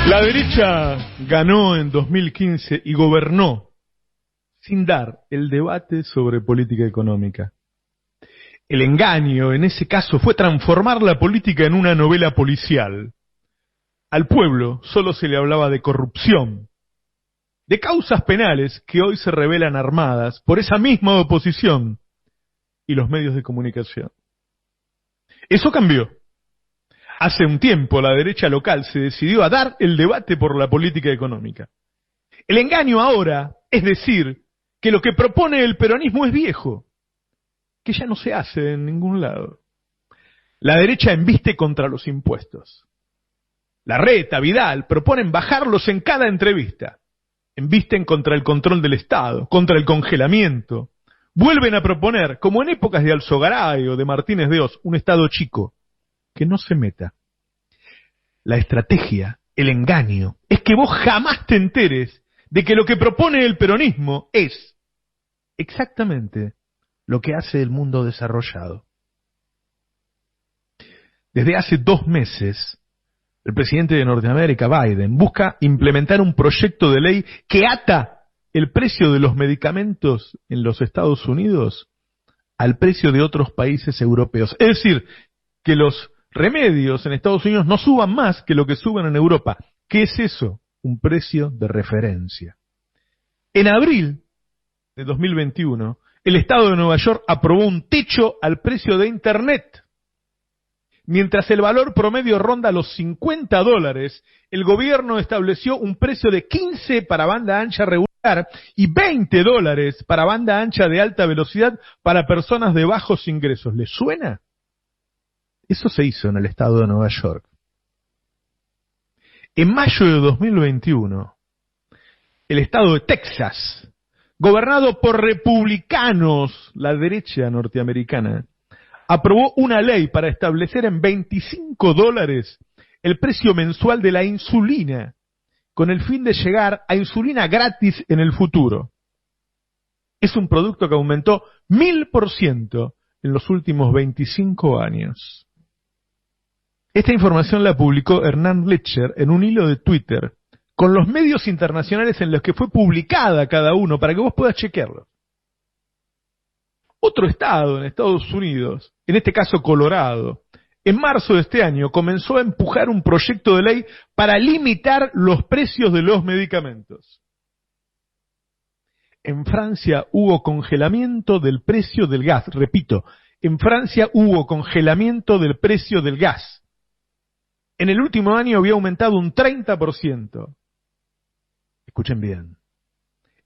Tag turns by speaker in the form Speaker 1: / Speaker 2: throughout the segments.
Speaker 1: La derecha ganó en 2015 y gobernó sin dar el debate sobre política económica. El engaño en ese caso fue transformar la política en una novela policial. Al pueblo solo se le hablaba de corrupción, de causas penales que hoy se revelan armadas por esa misma oposición y los medios de comunicación. Eso cambió. Hace un tiempo la derecha local se decidió a dar el debate por la política económica. El engaño ahora es decir que lo que propone el peronismo es viejo, que ya no se hace en ningún lado. La derecha embiste contra los impuestos. Larreta, Vidal proponen bajarlos en cada entrevista. Embisten contra el control del Estado, contra el congelamiento. Vuelven a proponer, como en épocas de Alzogaray o de Martínez de Oz, un Estado chico, que no se meta. La estrategia, el engaño, es que vos jamás te enteres de que lo que propone el peronismo es exactamente lo que hace el mundo desarrollado. Desde hace 2 meses, el presidente de Norteamérica, Biden, busca implementar un proyecto de ley que ata el precio de los medicamentos en los Estados Unidos al precio de otros países europeos. Es decir, que los remedios en Estados Unidos no suban más que lo que suben en Europa. ¿Qué es eso? Un precio de referencia. En abril de 2021, el Estado de Nueva York aprobó un techo al precio de Internet. Mientras el valor promedio ronda los $50, el gobierno estableció un precio de 15 para banda ancha regular y $20 para banda ancha de alta velocidad para personas de bajos ingresos. ¿Les suena? Eso se hizo en el estado de Nueva York. En mayo de 2021, el estado de Texas, gobernado por republicanos, la derecha norteamericana, aprobó una ley para establecer en $25 el precio mensual de la insulina, con el fin de llegar a insulina gratis en el futuro. Es un producto que aumentó 1000% en los últimos 25 años. Esta información la publicó Hernán Lecher en un hilo de Twitter, con los medios internacionales en los que fue publicada cada uno, para que vos puedas chequearlo. Otro estado en Estados Unidos, en este caso Colorado, en marzo de este año comenzó a empujar un proyecto de ley para limitar los precios de los medicamentos. En Francia hubo congelamiento del precio del gas. Repito, en Francia hubo congelamiento del precio del gas. En el último año había aumentado un 30%. Escuchen bien.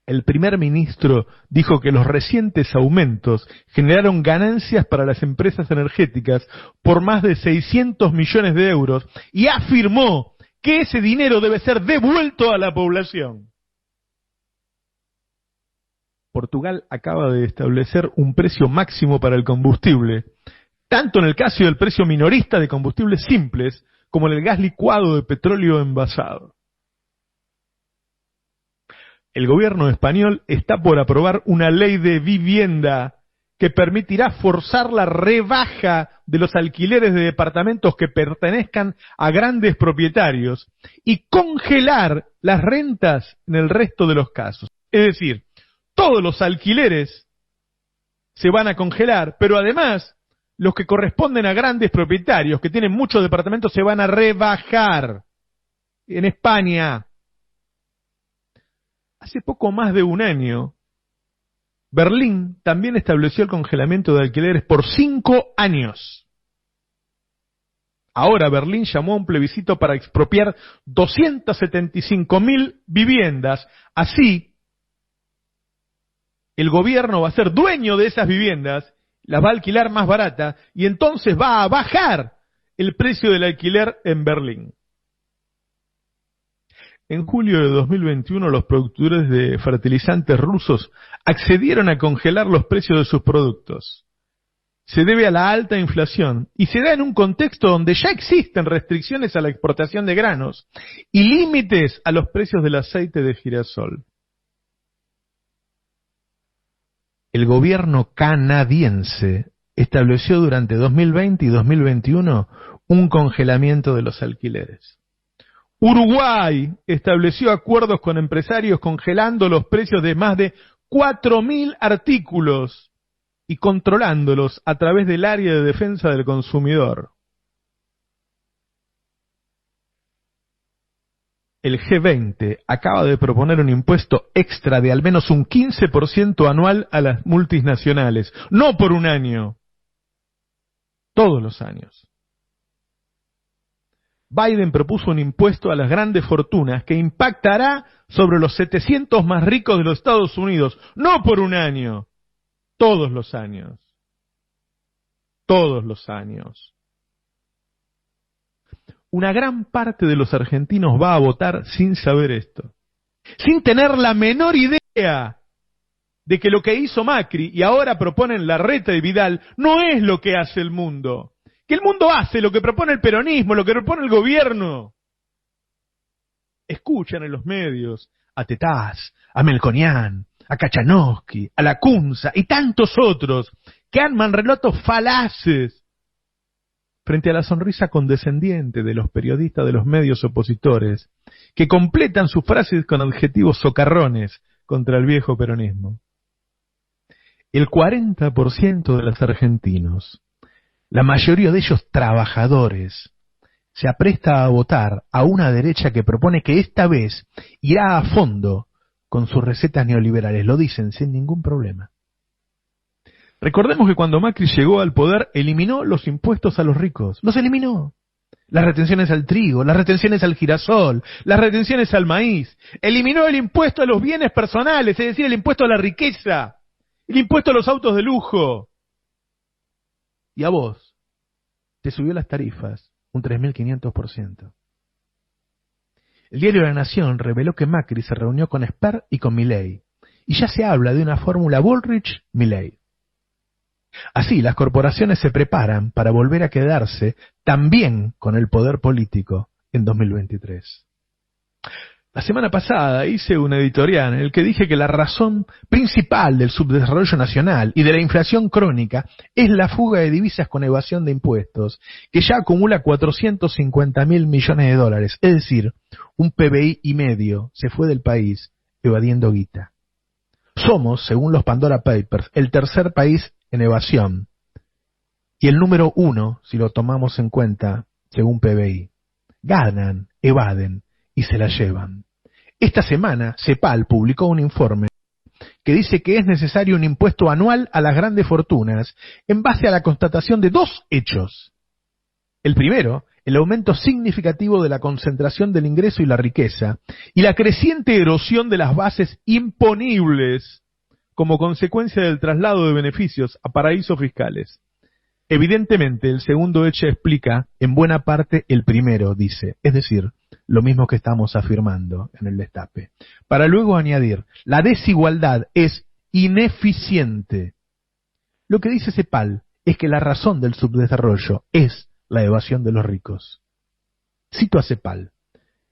Speaker 1: El primer ministro dijo que los recientes aumentos generaron ganancias para las empresas energéticas por más de 600 millones de euros y afirmó que ese dinero debe ser devuelto a la población. Portugal acaba de establecer un precio máximo para el combustible, tanto en el caso del precio minorista de combustibles simples como en el gas licuado de petróleo envasado. El gobierno español está por aprobar una ley de vivienda que permitirá forzar la rebaja de los alquileres de departamentos que pertenezcan a grandes propietarios y congelar las rentas en el resto de los casos. Es decir, todos los alquileres se van a congelar, pero además los que corresponden a grandes propietarios que tienen muchos departamentos se van a rebajar. En España, hace poco más de un año, Berlín también estableció el congelamiento de alquileres por 5 años. Ahora Berlín llamó a un plebiscito para expropiar 275.000 viviendas. Así, el gobierno va a ser dueño de esas viviendas, las va a alquilar más barata y entonces va a bajar el precio del alquiler en Berlín. En julio de 2021, los productores de fertilizantes rusos accedieron a congelar los precios de sus productos. Se debe a la alta inflación y se da en un contexto donde ya existen restricciones a la exportación de granos y límites a los precios del aceite de girasol. El gobierno canadiense estableció durante 2020 y 2021 un congelamiento de los alquileres. Uruguay estableció acuerdos con empresarios congelando los precios de más de 4.000 artículos y controlándolos a través del área de defensa del consumidor. El G20 acaba de proponer un impuesto extra de al menos un 15% anual a las multinacionales, no por un año, todos los años. Biden propuso un impuesto a las grandes fortunas que impactará sobre los 700 más ricos de los Estados Unidos, no por un año, todos los años. Todos los años. Una gran parte de los argentinos va a votar sin saber esto, sin tener la menor idea de que lo que hizo Macri y ahora proponen Larreta y Vidal no es lo que hace el mundo. Que el mundo hace lo que propone el peronismo, lo que propone el gobierno. Escuchan en los medios a Tetaz, a Melconian, a Kachanowski, a Lacunza y tantos otros que arman relatos falaces frente a la sonrisa condescendiente de los periodistas de los medios opositores que completan sus frases con adjetivos socarrones contra el viejo peronismo. El 40% de los argentinos, la mayoría de ellos trabajadores, se apresta a votar a una derecha que propone que esta vez irá a fondo con sus recetas neoliberales. Lo dicen sin ningún problema. Recordemos que cuando Macri llegó al poder, eliminó los impuestos a los ricos. Los eliminó. Las retenciones al trigo, las retenciones al girasol, las retenciones al maíz. Eliminó el impuesto a los bienes personales, es decir, el impuesto a la riqueza, el impuesto a los autos de lujo. Y a vos te subió las tarifas un 3.500%. El diario La Nación reveló que Macri se reunió con Esper y con Milei, y ya se habla de una fórmula Bullrich-Milei. Así, las corporaciones se preparan para volver a quedarse también con el poder político en 2023. La semana pasada hice un editorial en el que dije que la razón principal del subdesarrollo nacional y de la inflación crónica es la fuga de divisas con evasión de impuestos, que ya acumula 450.000 millones de dólares, es decir, un PBI y medio se fue del país evadiendo guita. Somos, según los Pandora Papers, el tercer país en evasión y el número 1 si lo tomamos en cuenta según PBI. Ganan, evaden y se la llevan. Esta semana, CEPAL publicó un informe que dice que es necesario un impuesto anual a las grandes fortunas en base a la constatación de dos hechos. El primero, el aumento significativo de la concentración del ingreso y la riqueza, y la creciente erosión de las bases imponibles como consecuencia del traslado de beneficios a paraísos fiscales. Evidentemente, el segundo hecho explica en buena parte el primero, dice, es decir, lo mismo que estamos afirmando en el destape. Para luego añadir, la desigualdad es ineficiente. Lo que dice CEPAL es que la razón del subdesarrollo es la evasión de los ricos. Cito a CEPAL.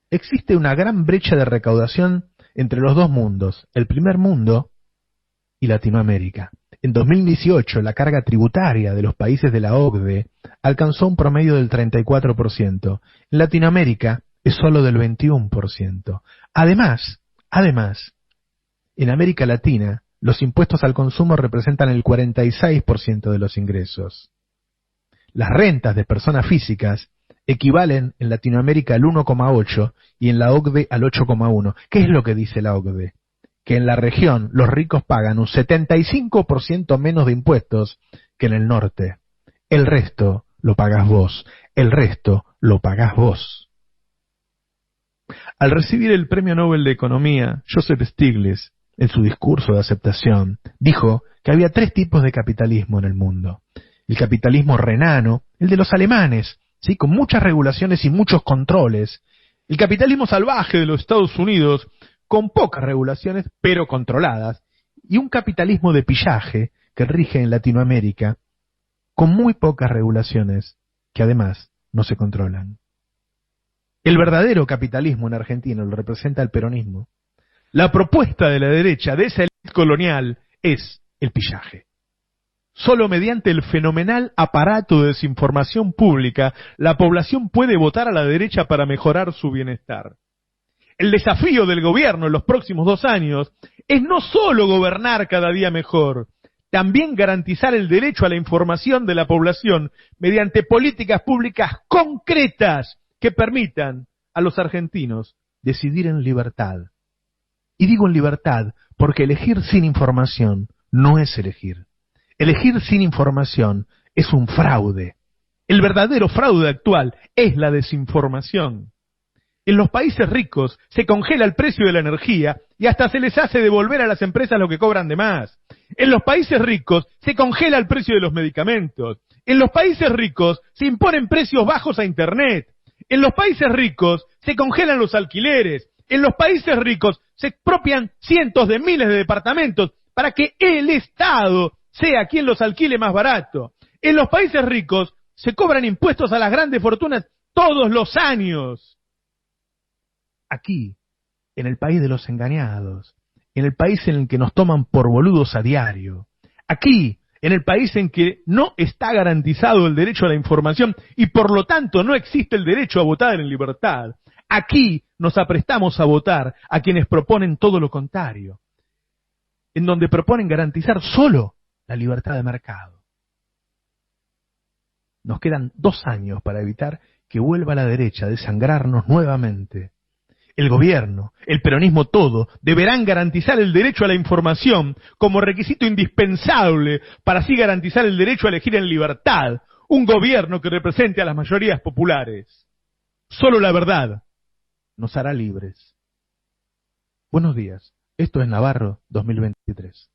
Speaker 1: Existe una gran brecha de recaudación entre los dos mundos, el primer mundo y Latinoamérica. En 2018, la carga tributaria de los países de la OCDE alcanzó un promedio del 34%. En Latinoamérica es solo del 21%. Además, en América Latina, los impuestos al consumo representan el 46% de los ingresos. Las rentas de personas físicas equivalen en Latinoamérica al 1,8 y en la OCDE al 8,1. ¿Qué es lo que dice la OCDE? Que en la región los ricos pagan un 75% menos de impuestos que en el norte. El resto lo pagás vos. El resto lo pagás vos. Al recibir el Premio Nobel de Economía, Joseph Stiglitz, en su discurso de aceptación, dijo que había tres tipos de capitalismo en el mundo. El capitalismo renano, el de los alemanes, ¿sí?, con muchas regulaciones y muchos controles. El capitalismo salvaje de los Estados Unidos, con pocas regulaciones, pero controladas. Y un capitalismo de pillaje, que rige en Latinoamérica, con muy pocas regulaciones, que además no se controlan. El verdadero capitalismo en Argentina lo representa el peronismo. La propuesta de la derecha, de esa élite colonial, es el pillaje. Solo mediante el fenomenal aparato de desinformación pública, la población puede votar a la derecha para mejorar su bienestar. El desafío del gobierno en los próximos 2 años es no solo gobernar cada día mejor, también garantizar el derecho a la información de la población mediante políticas públicas concretas que permitan a los argentinos decidir en libertad. Y digo en libertad porque elegir sin información no es elegir. Elegir sin información es un fraude. El verdadero fraude actual es la desinformación. En los países ricos se congela el precio de la energía y hasta se les hace devolver a las empresas lo que cobran de más. En los países ricos se congela el precio de los medicamentos. En los países ricos se imponen precios bajos a Internet. En los países ricos se congelan los alquileres. En los países ricos se expropian cientos de miles de departamentos para que el Estado sea quien los alquile más barato. En los países ricos se cobran impuestos a las grandes fortunas todos los años. Aquí, en el país de los engañados, en el país en el que nos toman por boludos a diario, aquí, en el país en que no está garantizado el derecho a la información y por lo tanto no existe el derecho a votar en libertad, aquí nos aprestamos a votar a quienes proponen todo lo contrario, en donde proponen garantizar solo la libertad de mercado. Nos quedan 2 años para evitar que vuelva la derecha a desangrarnos nuevamente. El gobierno, el peronismo todo, deberán garantizar el derecho a la información como requisito indispensable para así garantizar el derecho a elegir en libertad un gobierno que represente a las mayorías populares. Solo la verdad nos hará libres. Buenos días, esto es Navarro 2023.